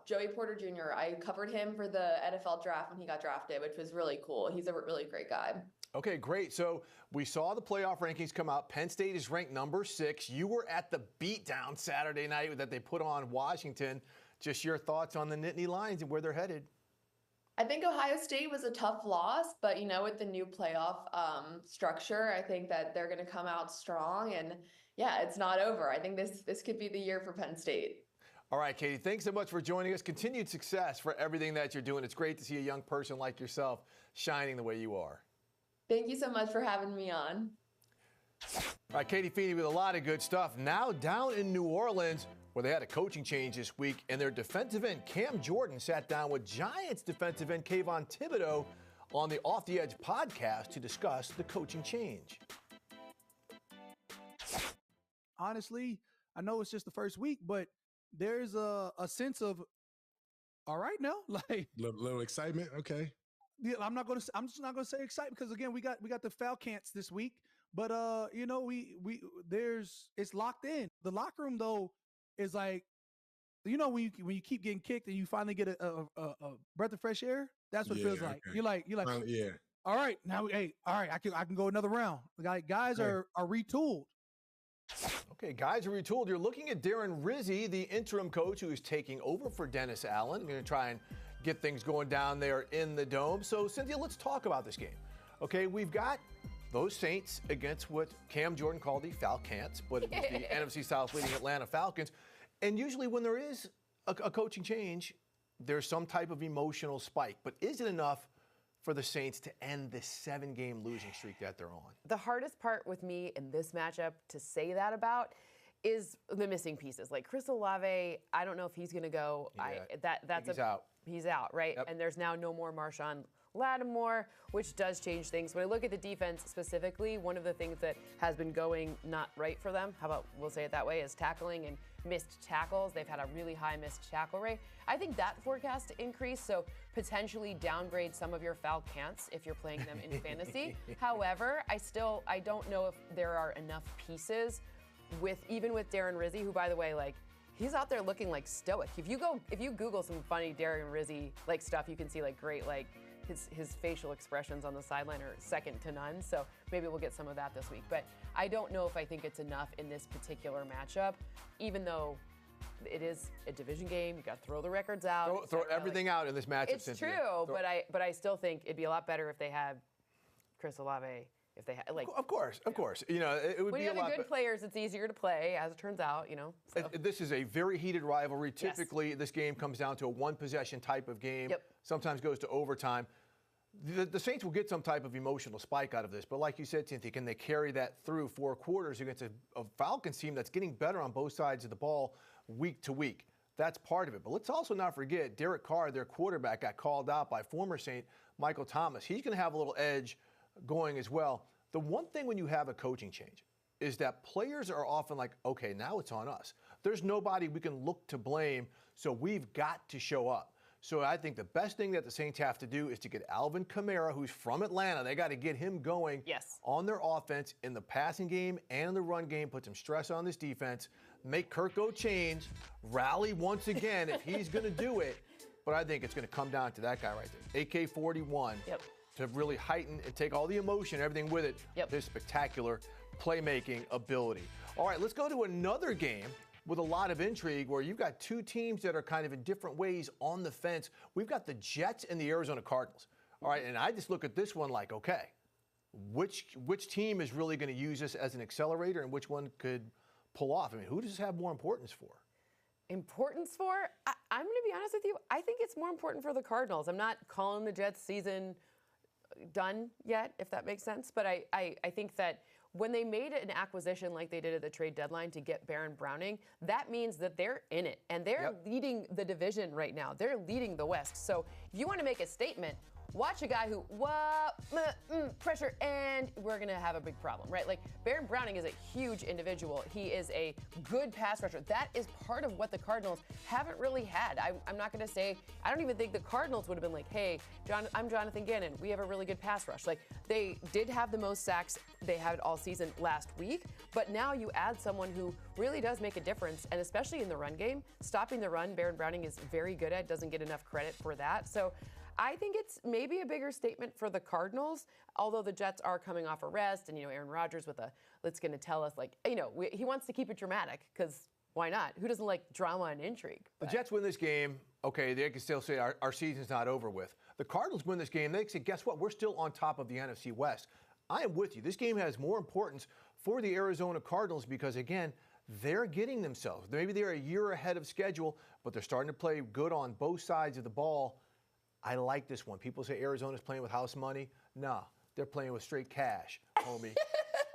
Joey Porter Jr., I covered him for the NFL draft when he got drafted, which was really cool. He's a really great guy. Okay, great. So we saw the playoff rankings come out. Penn State is ranked number 6. You were at the beatdown Saturday night that they put on Washington. Just your thoughts on the Nittany Lions and where they're headed. I think Ohio State was a tough loss, but, you know, with the new playoff structure, I think that they're going to come out strong. And, yeah, it's not over. I think this could be the year for Penn State. All right, Katie, thanks so much for joining us. Continued success for everything that you're doing. It's great to see a young person like yourself shining the way you are. Thank you so much for having me on. All right, Katie Feeney with a lot of good stuff. Now down in New Orleans, where they had a coaching change this week, and their defensive end, Cam Jordan, sat down with Giants defensive end Kayvon Thibodeau on the Off the Edge podcast to discuss the coaching change. Honestly, I know it's just the first week, but there's a sense of, all right now, like little excitement. Okay. Yeah, I'm just not gonna say excitement, because again, we got the Falcons this week, but you know, it's locked in. The locker room though is like, you know, when you keep getting kicked and you finally get a breath of fresh air, that's what it feels like. You're like yeah. All right, now all right, I can go another round. Like, guys are retooled. Okay, guys are retooled. You're looking at Darren Rizzi, the interim coach who is taking over for Dennis Allen. We're going to try and get things going down there in the Dome. So, Cynthia, let's talk about this game. Okay, we've got those Saints against what Cam Jordan called the Falcons, but it's the NFC South leading Atlanta Falcons. And usually when there is a coaching change, there's some type of emotional spike. But is it enough for the Saints to end this 7-game losing streak that they're on? The hardest part with me in this matchup to say that about is the missing pieces. Like Chris Olave, I don't know if he's going to go. Yeah, he's out. He's out, right? Yep. And there's now no more Marshawn Lattimore, which does change things. When I look at the defense specifically, one of the things that has been going not right for them, how about we'll say it that way, is tackling and missed tackles. They've had a really high missed tackle rate. I think that forecast to increase, so potentially downgrade some of your foul counts if you're playing them in fantasy. However, I don't know if there are enough pieces even with Darren Rizzi, who, by the way, like, he's out there looking like stoic. If you Google some funny Darren Rizzi like stuff, you can see like great like his facial expressions on the sideline are second to none. So maybe we'll get some of that this week. But I don't know if I think it's enough in this particular matchup, even though it is a division game. You got to throw the records out. Throw everything out in this matchup. It's Cynthia. true, but I still think it'd be a lot better if they had Chris Olave. If they had, like, of course. You know, it would when be you a have lot. the good players, it's easier to play, as it turns out. You know, so. This is a very heated rivalry. Typically, this game comes down to a one-possession type of game. Yep. Sometimes goes to overtime. The Saints will get some type of emotional spike out of this, but like you said, Cynthia, can they carry that through 4 quarters against a Falcons team that's getting better on both sides of the ball week to week? That's part of it. But let's also not forget Derek Carr, their quarterback, got called out by former Saint Michael Thomas. He's going to have a little edge going as well. The one thing when you have a coaching change is that players are often like, okay, now it's on us. There's nobody we can look to blame, so we've got to show up. So I think the best thing that the Saints have to do is to get Alvin Kamara, who's from Atlanta. They got to get him going on their offense in the passing game and in the run game, put some stress on this defense, make Kirk go change, rally once again if he's going to do it. But I think it's going to come down to that guy right there, AK-41. Yep. To really heighten and take all the emotion, everything with it, his spectacular playmaking ability. All right, let's go to another game with a lot of intrigue where you've got two teams that are kind of in different ways on the fence. We've got the Jets and the Arizona Cardinals. All right, and I just look at this one like, okay, which team is really going to use this as an accelerator and which one could pull off? I mean, who does this have more importance for? Importance for? I'm going to be honest with you. I think it's more important for the Cardinals. I'm not calling the Jets season done yet, if that makes sense. But I think that when they made an acquisition like they did at the trade deadline to get Baron Browning, that means that they're in it. And they're leading the division right now. They're leading the West. So if you want to make a statement, watch a guy who, pressure, and we're going to have a big problem, right? Like, Baron Browning is a huge individual. He is a good pass rusher. That is part of what the Cardinals haven't really had. I'm not going to say, I don't even think the Cardinals would have been like, hey, I'm Jonathan Gannon. We have a really good pass rush. Like, they did have the most sacks they had all season last week, but now you add someone who really does make a difference, and especially in the run game, stopping the run, Baron Browning is very good at, doesn't get enough credit for that. So I think it's maybe a bigger statement for the Cardinals, although the Jets are coming off a rest, and, Aaron Rodgers it's going to tell us, he wants to keep it dramatic, because why not? Who doesn't like drama and intrigue? The Jets win this game, okay, they can still say our season's not over with. The Cardinals win this game, they say, guess what? We're still on top of the NFC West. I am with you. This game has more importance for the Arizona Cardinals because, again, they're getting themselves. Maybe they're a year ahead of schedule, but they're starting to play good on both sides of the ball. I like this one. People say Arizona's playing with house money. Nah, they're playing with straight cash, homie.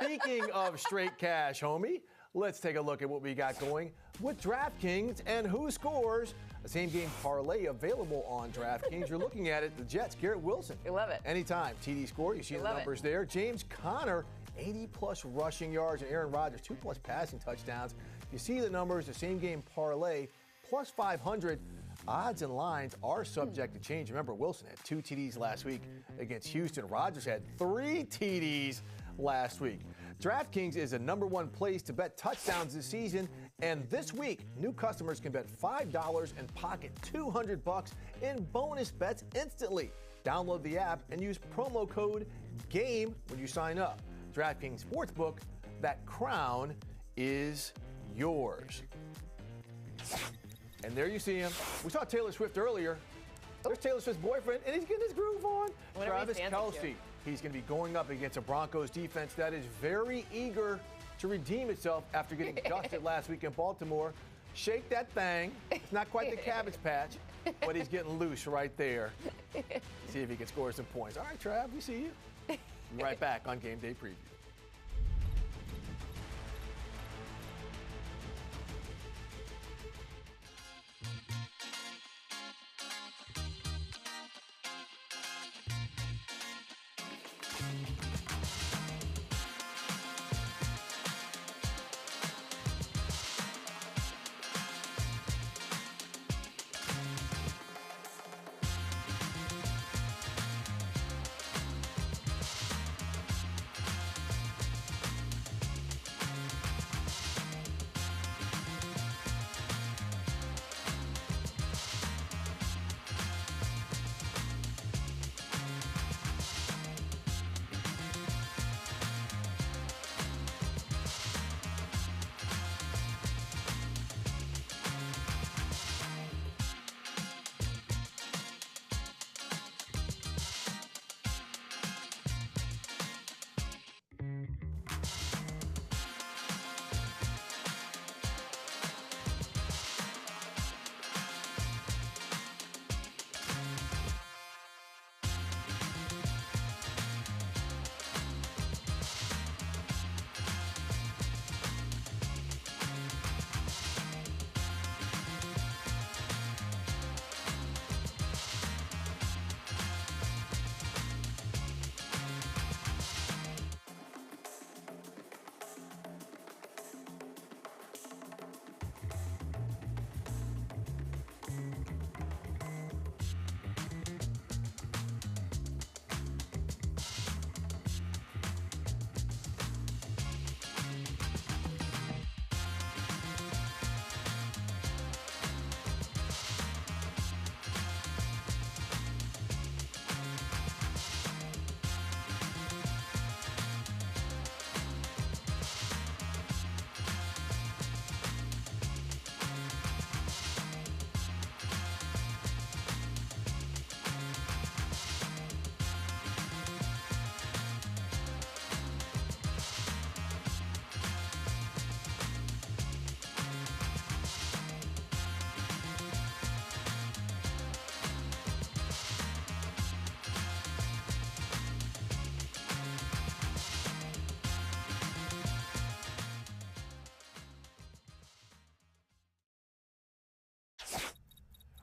Speaking of straight cash, homie, let's take a look at what we got going with DraftKings and who scores. The same game parlay available on DraftKings. You're looking at it, the Jets, Garrett Wilson. You love it. Anytime. TD score, you see the numbers there. James Conner, 80-plus rushing yards, and Aaron Rodgers, 2+ passing touchdowns. You see the numbers, the same game parlay, plus 500. Odds and lines are subject to change. Remember, Wilson had 2 TDs last week against Houston. Rodgers had 3 TDs last week. DraftKings is the #1 place to bet touchdowns this season. And this week, new customers can bet $5 and pocket $200 in bonus bets instantly. Download the app and use promo code GAME when you sign up. DraftKings Sportsbook, that crown is yours. And there you see him. We saw Taylor Swift earlier. There's Taylor Swift's boyfriend, and he's getting his groove on. Travis Kelce. He's going to be going up against a Broncos defense that is very eager to redeem itself after getting dusted last week in Baltimore. Shake that thing. It's not quite the Cabbage Patch, but he's getting loose right there. See if he can score some points. All right, Trav, we see you. Be right back on Game Day Preview.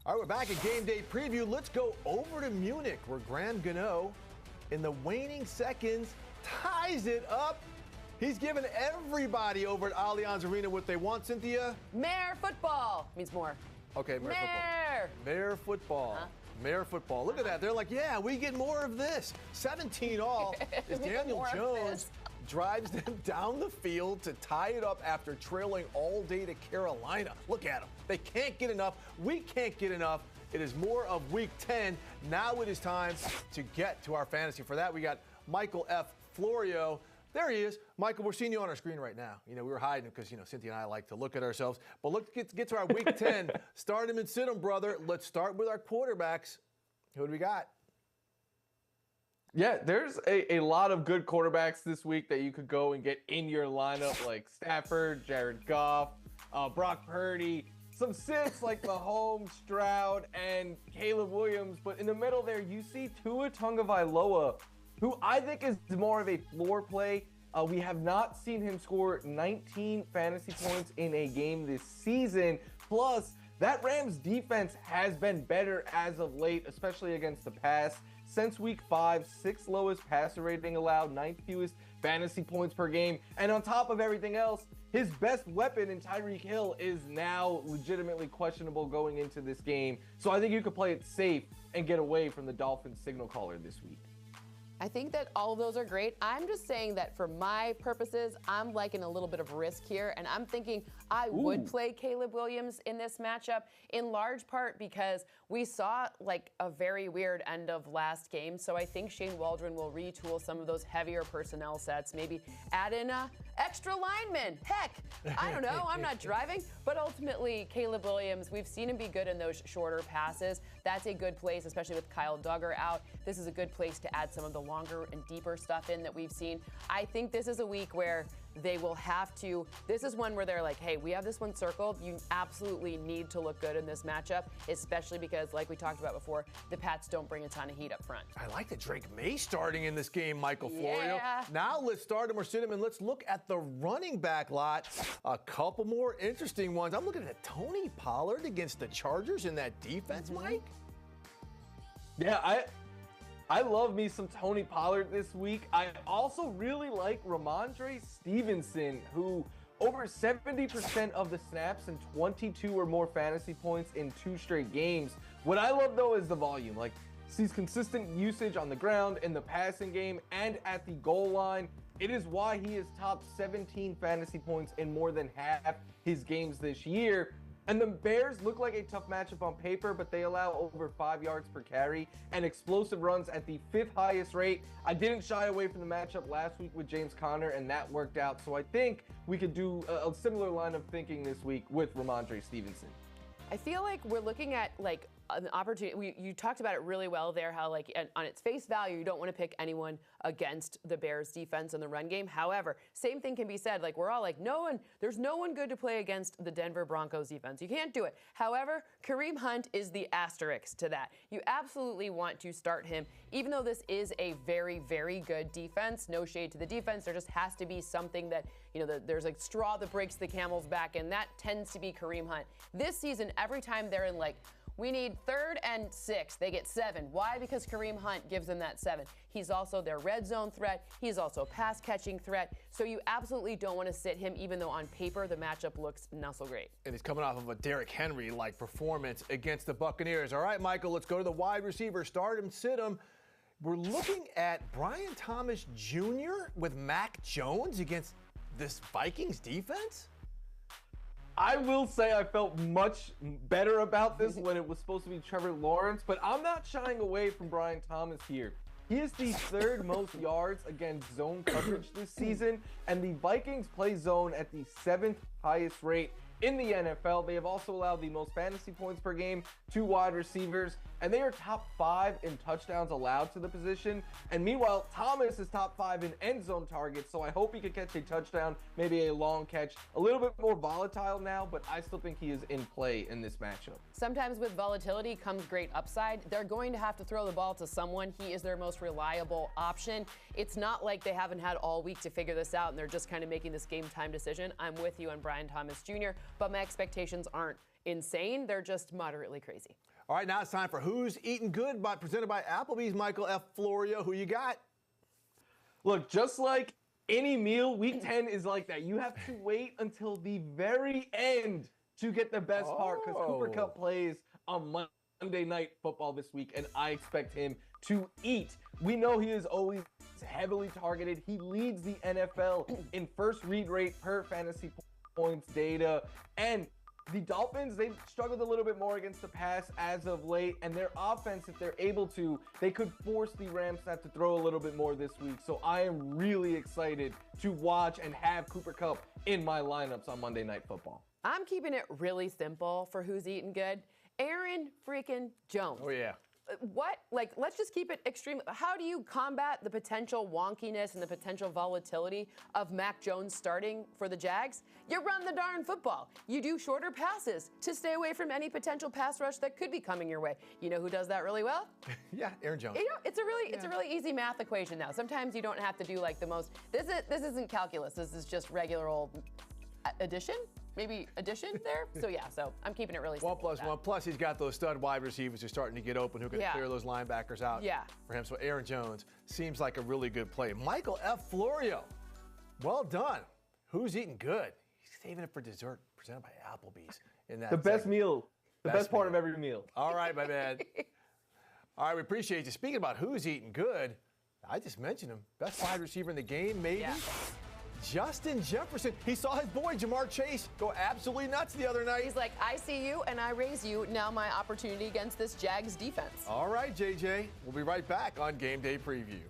All right, we're back at Game Day Preview. Let's go over to Munich, where Graham Gano, in the waning seconds, ties it up. He's given everybody over at Allianz Arena what they want, Cynthia. Mayor football means more. Okay, Mayor Mayor. football. Mayor football. Huh? Mayor football. Look at that. They're like, yeah, we get more of this. 17 all. As Daniel Jones drives them down the field to tie it up after trailing all day to Carolina. Look at them. They can't get enough. We can't get enough. It is more of Week 10. Now it is time to get to our fantasy. For that, we got Michael F. Florio. There he is. Michael, we're seeing you on our screen right now. We were hiding because, Cynthia and I like to look at ourselves. But let's get to our Week 10. Start him and sit him, brother. Let's start with our quarterbacks. Who do we got? Yeah, there's a lot of good quarterbacks this week that you could go and get in your lineup, like Stafford, Jared Goff, Brock Purdy, some sits like Mahomes, Stroud, and Caleb Williams. But in the middle there, you see Tua Tagovailoa, who I think is more of a floor play. We have not seen him score 19 fantasy points in a game this season. Plus, that Rams defense has been better as of late, especially against the pass. Since week 5, 6th lowest passer rating allowed, 9th fewest fantasy points per game. And on top of everything else, his best weapon in Tyreek Hill is now legitimately questionable going into this game. So I think you could play it safe and get away from the Dolphins signal caller this week. I think that all of those are great. I'm just saying that for my purposes, I'm liking a little bit of risk here, and I'm thinking I would play Caleb Williams in this matchup, in large part because we saw like a very weird end of last game. So I think Shane Waldron will retool some of those heavier personnel sets, maybe add in extra linemen. Heck, I don't know. I'm not driving. But ultimately, Caleb Williams, we've seen him be good in those shorter passes. That's a good place, especially with Kyle Duggar out. This is a good place to add some of the longer and deeper stuff in that we've seen. I think this is a week where they will have to, this is one where they're like, hey, we have this one circled. You absolutely need to look good in this matchup, especially because, like we talked about before, the Pats don't bring a ton of heat up front. I like the Drake May starting in this game, Michael Florio. Yeah. Now let's start him or sit him, and let's look at the running back lot. A couple more interesting ones. I'm looking at Tony Pollard against the Chargers in that defense, Mike. Yeah, I love me some Tony Pollard this week. I also really like Ramondre Stevenson, who over 70% of the snaps and 22 or more fantasy points in 2 straight games. What I love, though, is the volume. Like, sees consistent usage on the ground, in the passing game, and at the goal line. It is why he is top 17 fantasy points in more than half his games this year. And the Bears look like a tough matchup on paper, but they allow over 5 yards per carry and explosive runs at the 5th highest rate. I didn't shy away from the matchup last week with James Conner, and that worked out. So I think we could do a similar line of thinking this week with Ramondre Stevenson. I feel like we're looking at like an opportunity. You talked about it really well there, how like on its face value, you don't want to pick anyone against the Bears defense in the run game. However, same thing can be said. Like we're all like, there's no one good to play against the Denver Broncos defense. You can't do it. However, Kareem Hunt is the asterisk to that. You absolutely want to start him, even though this is a very, very good defense. No shade to the defense. There just has to be something that, there's like straw that breaks the camel's back, and that tends to be Kareem Hunt. This season, every time they're in like, we need 3rd and 6. They get 7. Why? Because Kareem Hunt gives them that 7. He's also their red zone threat. He's also a pass catching threat. So you absolutely don't want to sit him, even though on paper the matchup looks not so great. And he's coming off of a Derrick Henry-like performance against the Buccaneers. All right, Michael, let's go to the wide receiver. Start him, sit him. We're looking at Brian Thomas Jr. with Mac Jones against this Vikings defense? I will say I felt much better about this when it was supposed to be Trevor Lawrence, but I'm not shying away from Brian Thomas here. He is the 3rd most yards against zone coverage this season, and the Vikings play zone at the 7th highest rate in the NFL. They have also allowed the most fantasy points per game to wide receivers, and they are top 5 in touchdowns allowed to the position. And meanwhile, Thomas is top 5 in end zone targets, so I hope he could catch a touchdown, maybe a long catch. A little bit more volatile now, but I still think he is in play in this matchup. Sometimes with volatility comes great upside. They're going to have to throw the ball to someone. He is their most reliable option. It's not like they haven't had all week to figure this out and they're just kind of making this game time decision. I'm with you on Brian Thomas Jr., but my expectations aren't insane. They're just moderately crazy. All right, now it's time for Who's Eating Good, presented by Applebee's. Michael F. Florio, who you got? Look, just like any meal, Week 10 is like that. You have to wait until the very end to get the best part, because Cooper Kupp plays on Monday Night Football this week, and I expect him to eat. We know he is always heavily targeted. He leads the NFL in first read rate per fantasy points data, and the Dolphins, they've struggled a little bit more against the pass as of late, and their offense, if they're able to, they could force the Rams to have to throw a little bit more this week. So I am really excited to watch and have Cooper Kupp in my lineups on Monday Night Football. I'm keeping it really simple for Who's Eating Good. Aaron freaking Jones. Oh, yeah. What? Like, let's just keep it extreme. How do you combat the potential wonkiness and the potential volatility of Mac Jones starting for the Jags? You run the darn football. You do shorter passes to stay away from any potential pass rush that could be coming your way. You know who does that really well? Yeah, Aaron Jones. You know, it's a really easy math equation now. Sometimes you don't have to do like the most. This isn't calculus. This is just regular old addition. Maybe addition there. So I'm keeping it really simple. 1 + 1. Plus, he's got those stud wide receivers who are starting to get open, who can clear those linebackers out for him. So Aaron Jones seems like a really good play. Michael F. Florio, well done. Who's eating good? He's saving it for dessert, presented by Applebee's. In that the best meal, the best part of every meal. All right, my man. All right, we appreciate you. Speaking about who's eating good, I just mentioned him. Best wide receiver in the game, maybe. Yeah. Justin Jefferson, he saw his boy Jamar Chase go absolutely nuts the other night. He's like, I see you and I raise you. Now my opportunity against this Jags defense. All right, JJ. We'll be right back on Game Day Preview.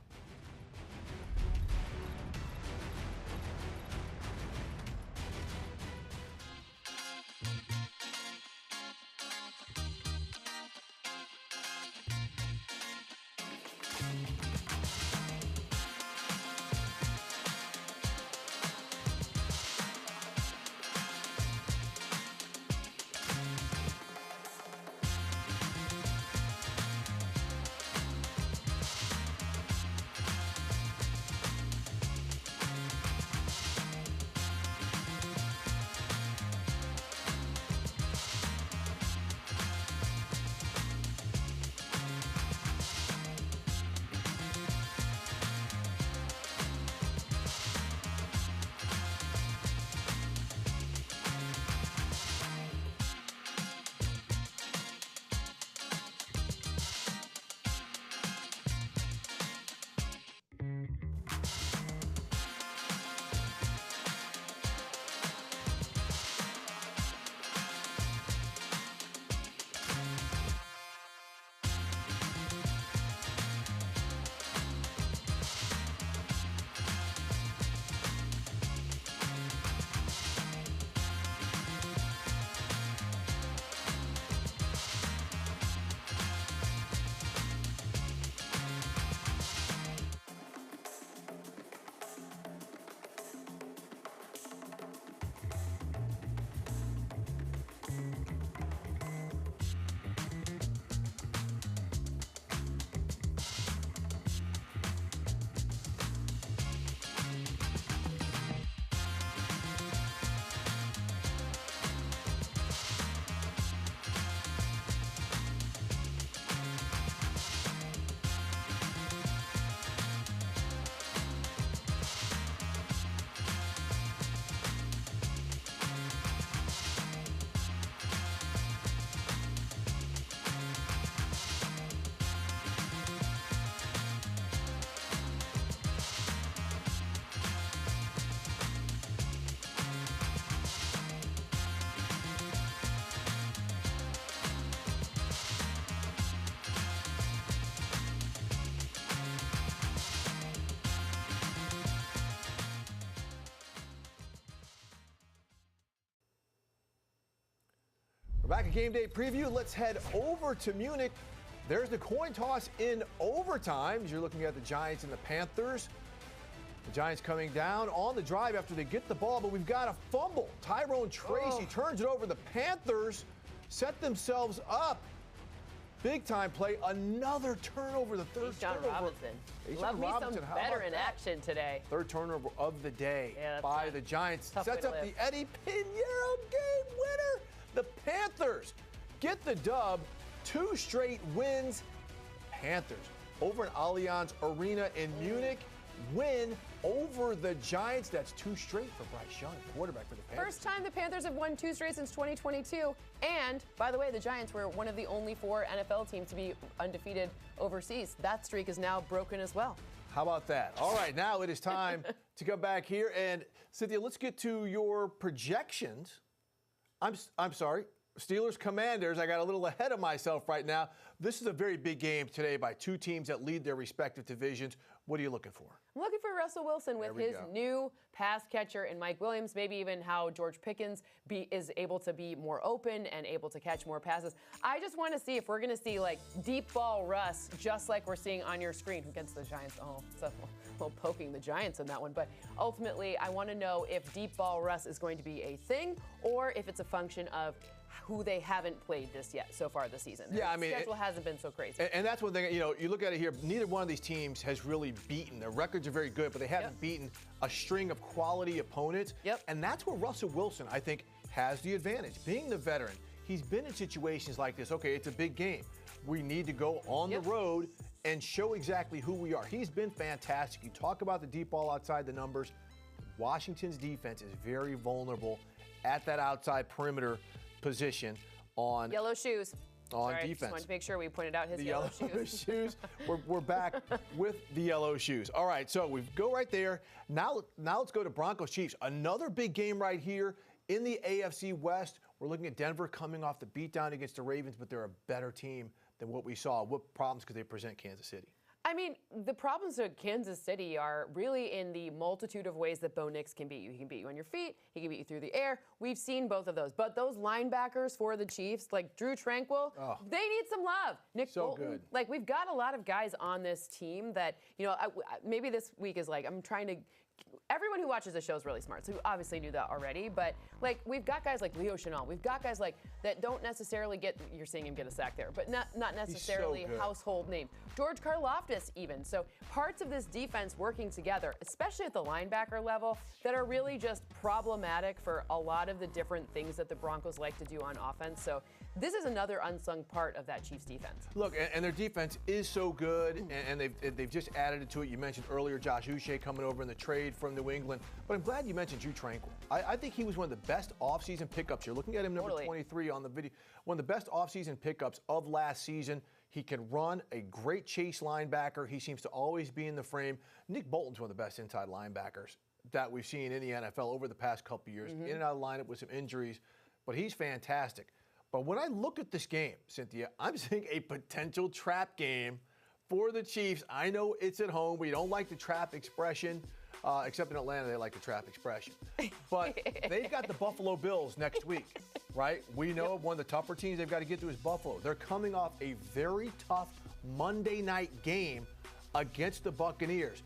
We're back at Game Day Preview. Let's head over to Munich. There's the coin toss in overtime. You're looking at the Giants and the Panthers. The Giants coming down on the drive after they get the ball, but we've got a fumble. Tyrone Tracy turns it over. The Panthers set themselves up. Big time play. Another turnover. The third turnover. Robinson. Love me some veteran action today. Third turnover of the day by the Giants. Sets up the Eddie Pinheiro game winner. The Panthers get the dub. 2 straight wins. Panthers over in Allianz Arena in Munich win over the Giants. That's 2 straight for Bryce Young, quarterback for the Panthers. First time the Panthers have won 2 straight since 2022. And, by the way, the Giants were one of the only 4 NFL teams to be undefeated overseas. That streak is now broken as well. How about that? All right, now it is time to come back here. And, Cynthia, let's get to your projections. I'm sorry. Steelers Commanders. I got a little ahead of myself right now. This is a very big game today by 2 teams that lead their respective divisions. What are you looking for? I'm looking for Russell Wilson with his new pass catcher and Mike Williams, maybe even how George Pickens is able to be more open and able to catch more passes. I just want to see if we're going to see like deep ball Russ, just like we're seeing on your screen against the Giants. Oh, so well, poking the Giants in that one. But ultimately, I want to know if deep ball Russ is going to be a thing or if it's a function of who they haven't played so far this season. Yeah, I mean, the schedule hasn't been so crazy. And that's one thing, you look at it here, neither one of these teams has really beaten. Their records are very good, but they haven't beaten a string of quality opponents. And that's where Russell Wilson, I think, has the advantage. Being the veteran, he's been in situations like this. Okay, it's a big game. We need to go on the road and show exactly who we are. He's been fantastic. You talk about the deep ball outside the numbers. Washington's defense is very vulnerable at that outside perimeter position on yellow shoes. On defense. Just wanted to make sure we pointed out his yellow shoes. We're back with the yellow shoes. All right, so we go right there. Now let's go to Broncos Chiefs. Another big game right here in the AFC West. We're looking at Denver coming off the beatdown against the Ravens, but they're a better team than what we saw. What problems could they present Kansas City? I mean, the problems of Kansas City are really in the multitude of ways that Bo Nix can beat you. He can beat you on your feet. He can beat you through the air. We've seen both of those. But those linebackers for the Chiefs, like Drew Tranquill, they need some love. Nick Bolton. Good. Like, we've got a lot of guys on this team that, maybe this week is like, I'm trying to... Everyone who watches the show is really smart, so you obviously knew that already. But, we've got guys like Leo Chenal. We've got guys that don't necessarily get, you're seeing him get a sack there, but not necessarily household names. George Karlaftis even. So parts of this defense working together, especially at the linebacker level, that are really just problematic for a lot of the different things that the Broncos like to do on offense. So this is another unsung part of that Chiefs defense. Look, and their defense is so good, and they've just added to it. You mentioned earlier Josh Uche coming over in the trade from New England, but I'm glad you mentioned Drew Tranquill. I think he was one of the best offseason pickups. You're looking at him, number 23 on the video. One of the best offseason pickups of last season. He can run, a great chase linebacker. He seems to always be in the frame. Nick Bolton's one of the best inside linebackers that we've seen in the NFL over the past couple years. In and out of the lineup with some injuries, but he's fantastic. But when I look at this game, Cynthia, I'm seeing a potential trap game for the Chiefs. I know it's at home. We don't like the trap expression, except in Atlanta they like the trap expression. But they've got the Buffalo Bills next week, right? We know one of the tougher teams they've got to get to is Buffalo. They're coming off a very tough Monday night game against the Buccaneers.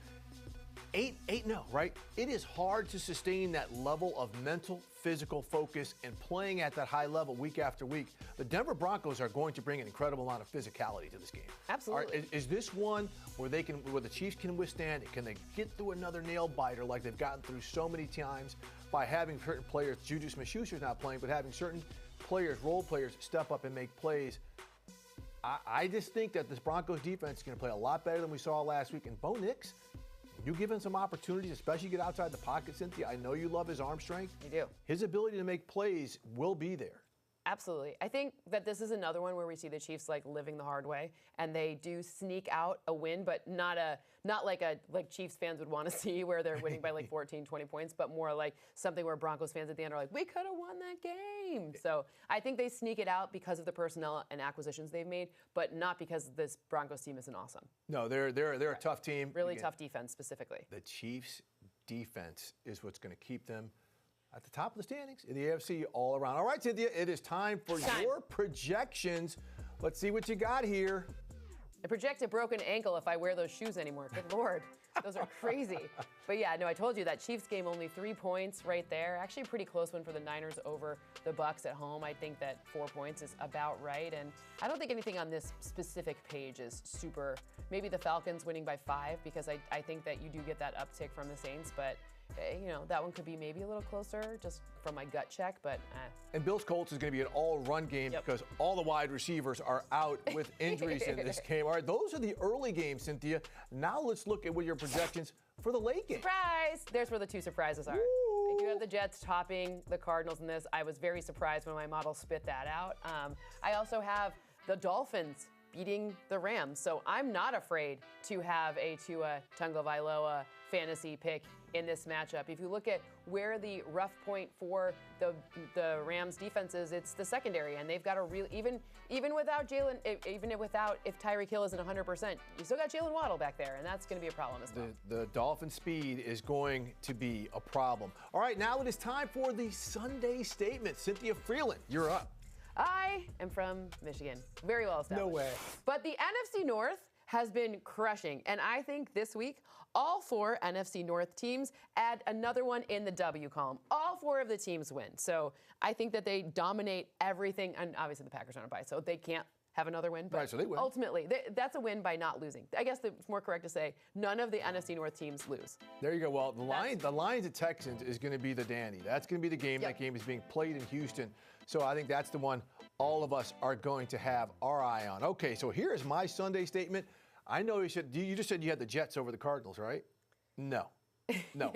8-0, right? It is hard to sustain that level of mental, physical focus and playing at that high level week after week. The Denver Broncos are going to bring an incredible amount of physicality to this game. Absolutely. Is this one where the Chiefs can withstand it? Can they get through another nail biter like they've gotten through so many times by having certain players, Juju Smith-Schuster's not playing, but having certain players, role players, step up and make plays? I just think that this Broncos defense is going to play a lot better than we saw last week. And Bo Nix, you give him some opportunities, especially get outside the pocket, Cynthia. I know you love his arm strength. You do. His ability to make plays will be there. Absolutely. I think that this is another one where we see the Chiefs living the hard way, and they do sneak out a win, but not like Chiefs fans would want to see, where they're winning by 14, 20 points, but more like something where Broncos fans at the end are like, we could have won that game. So I think they sneak it out because of the personnel and acquisitions they've made, but not because this Broncos team isn't awesome. No, they're a tough team. Really tough defense specifically. The Chiefs' defense is what's going to keep them at the top of the standings in the AFC all around. All right, Cynthia, it is time for your projections. Let's see what you got here. I project a broken ankle if I wear those shoes anymore. Good Lord. Those are crazy. But yeah, no, I told you that Chiefs game, only 3 points right there. Actually a pretty close one for the Niners over the Bucs at home. I think that 4 points is about right. And I don't think anything on this specific page is super. Maybe the Falcons winning by 5, because I think that you do get that uptick from the Saints. But that one could be maybe a little closer just from my gut check, but And Bills Colts is going to be an all-run game because all the wide receivers are out with injuries in this game. All right, those are the early games, Cynthia. Now let's look at what your projections for the late game. Surprise! There's where the two surprises are. I do have the Jets topping the Cardinals in this. I was very surprised when my model spit that out. I also have the Dolphins beating the Rams, so I'm not afraid to have a Tua Tagovailoa fantasy pick in this matchup. If you look at where the rough point for the Rams defense is, it's the secondary, and they've got a real even without Jalen, if Tyreek Hill isn't 100%, you still got Jalen Waddle back there, and that's going to be a problem as well. The Dolphin speed is going to be a problem. All right, now it is time for the Sunday statement. Cynthia Freeland, you're up. I am from Michigan, very well established. No way. But the NFC North has been crushing, and I think this week all 4 NFC North teams add another one in the W column. All 4 of the teams win. So I think that they dominate everything, and obviously the Packers aren't a bye, so they can't have another win. But right, so they win. Ultimately, that's a win by not losing. I guess it's more correct to say none of the NFC North teams lose. There you go. Well, the Lions at Texans is going to be the dandy. That's going to be the game. Yep. That game is being played in Houston. So I think that's the one all of us are going to have our eye on. Okay, so here's my Sunday statement. I know you just said you had the Jets over the Cardinals, right? No. No.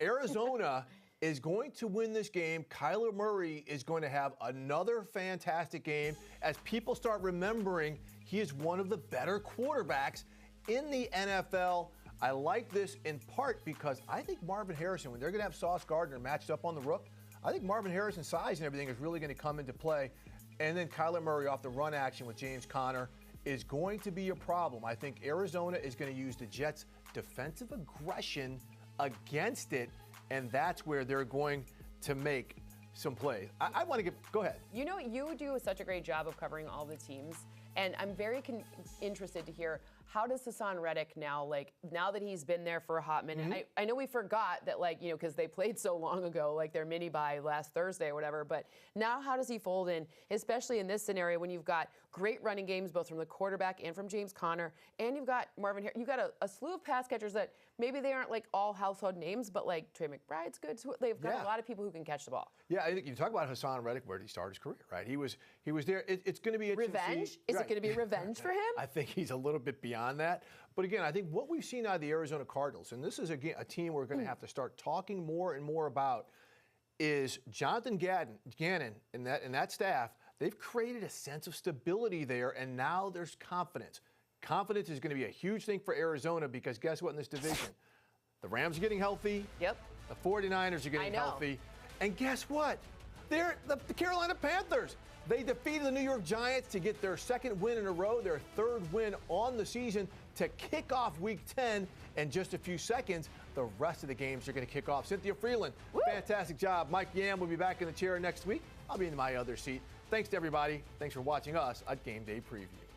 Arizona is going to win this game. Kyler Murray is going to have another fantastic game as people start remembering he is one of the better quarterbacks in the NFL. I like this in part because I think Marvin Harrison, when they're going to have Sauce Gardner matched up on the rook, I think Marvin Harrison's size and everything is really going to come into play. And then Kyler Murray off the run action with James Conner is going to be a problem. I think Arizona is going to use the Jets' defensive aggression against it, and that's where they're going to make some plays. I want to go ahead. You do such a great job of covering all the teams, and I'm very interested to hear how does Hassan Reddick now that he's been there for a hot minute. Mm-hmm. I know we forgot that because they played so long ago, their mini bye last Thursday or whatever, but now how does he fold in, especially in this scenario when you've got great running games both from the quarterback and from James Conner, and you've got Marvin Harrison. You've got a slew of pass catchers that maybe they aren't all household names, but Trey McBride's good. They've got a lot of people who can catch the ball. Yeah, I think you talk about Hassan Reddick, where did he start his career, right? He was there. It's going to be revenge. Is it going to be revenge for him? I think he's a little bit beyond that. But again, I think what we've seen out of the Arizona Cardinals, and this is again a team we're going to have to start talking more and more about, is Jonathan Gannon and that staff. They've created a sense of stability there, and now there's confidence. Confidence is going to be a huge thing for Arizona because guess what in this division? The Rams are getting healthy. Yep. The 49ers are getting healthy. And guess what? They're the Carolina Panthers. They defeated the New York Giants to get their second win in a row, their third win on the season to kick off Week 10. In just a few seconds, the rest of the games are going to kick off. Cynthia Freeland, fantastic job. Mike Yam will be back in the chair next week. I'll be in my other seat. Thanks to everybody. Thanks for watching us at Game Day Preview.